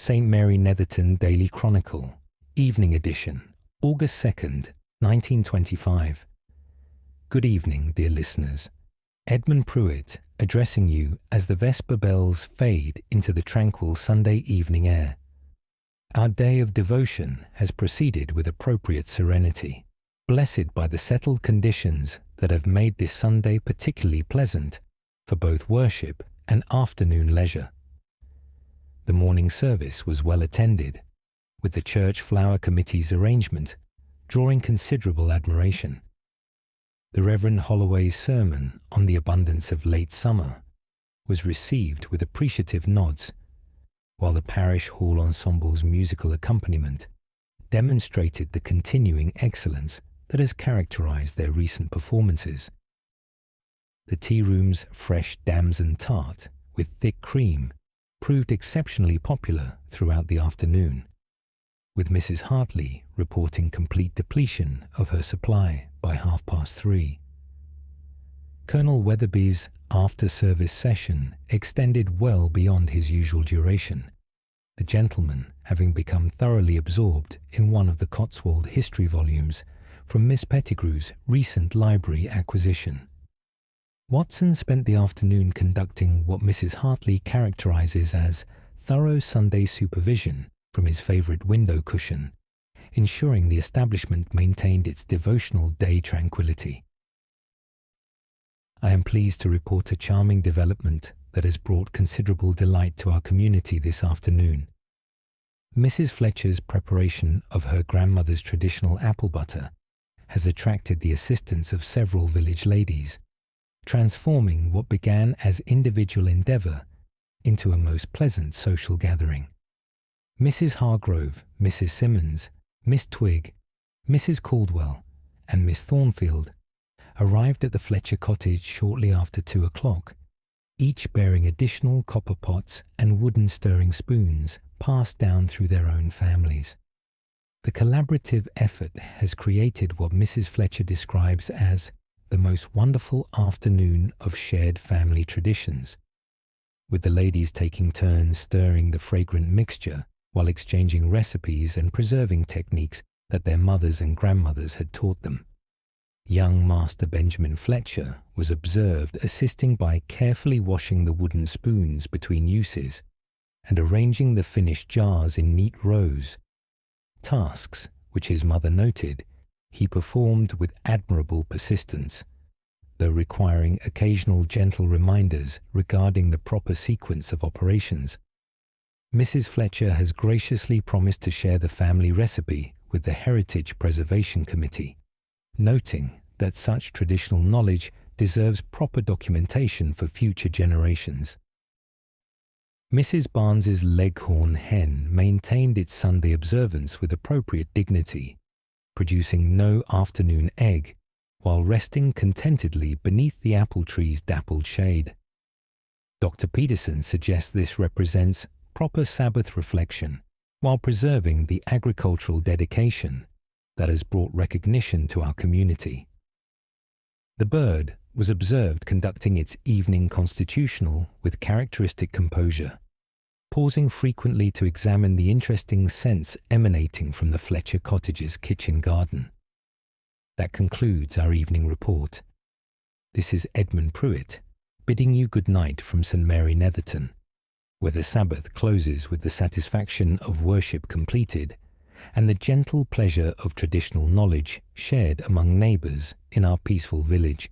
St. Mary Netherton Daily Chronicle, Evening Edition, August 2nd, 1925. Good evening, dear listeners. Edmund Pruitt addressing you as the Vesper bells fade into the tranquil Sunday evening air. Our day of devotion has proceeded with appropriate serenity, blessed by the settled conditions that have made this Sunday particularly pleasant for both worship and afternoon leisure. The morning service was well attended, with the Church Flower Committee's arrangement drawing considerable admiration. The Reverend Holloway's sermon on the abundance of late summer was received with appreciative nods, while the parish hall ensemble's musical accompaniment demonstrated the continuing excellence that has characterized their recent performances. The tea room's fresh damson tart with thick cream proved exceptionally popular throughout the afternoon, with Mrs. Hartley reporting complete depletion of her supply by 3:30. Colonel Weatherby's after-service session extended well beyond his usual duration, the gentleman having become thoroughly absorbed in one of the Cotswold history volumes from Miss Pettigrew's recent library acquisition. Watson spent the afternoon conducting what Mrs. Hartley characterizes as thorough Sunday supervision from his favorite window cushion, ensuring the establishment maintained its devotional day tranquility. I am pleased to report a charming development that has brought considerable delight to our community this afternoon. Mrs. Fletcher's preparation of her grandmother's traditional apple butter has attracted the assistance of several village ladies, transforming what began as individual endeavour into a most pleasant social gathering. Mrs. Hargrove, Mrs. Simmons, Miss Twigg, Mrs. Caldwell, and Miss Thornfield arrived at the Fletcher cottage shortly after 2 o'clock, each bearing additional copper pots and wooden stirring spoons passed down through their own families. The collaborative effort has created what Mrs. Fletcher describes as the most wonderful afternoon of shared family traditions, with the ladies taking turns stirring the fragrant mixture while exchanging recipes and preserving techniques that their mothers and grandmothers had taught them. Young Master Benjamin Fletcher was observed assisting by carefully washing the wooden spoons between uses and arranging the finished jars in neat rows, tasks which his mother noted he performed with admirable persistence, though requiring occasional gentle reminders regarding the proper sequence of operations. Mrs. Fletcher has graciously promised to share the family recipe with the Heritage Preservation Committee, noting that such traditional knowledge deserves proper documentation for future generations. Mrs. Barnes's leghorn hen maintained its Sunday observance with appropriate dignity, producing no afternoon egg while resting contentedly beneath the apple tree's dappled shade. Dr. Peterson suggests this represents proper Sabbath reflection while preserving the agricultural dedication that has brought recognition to our community. The bird was observed conducting its evening constitutional with characteristic composure, pausing frequently to examine the interesting scents emanating from the Fletcher cottage's kitchen garden. That concludes our evening report. This is Edmund Pruitt, bidding you good night from St. Mary Netherton, where the Sabbath closes with the satisfaction of worship completed and the gentle pleasure of traditional knowledge shared among neighbours in our peaceful village.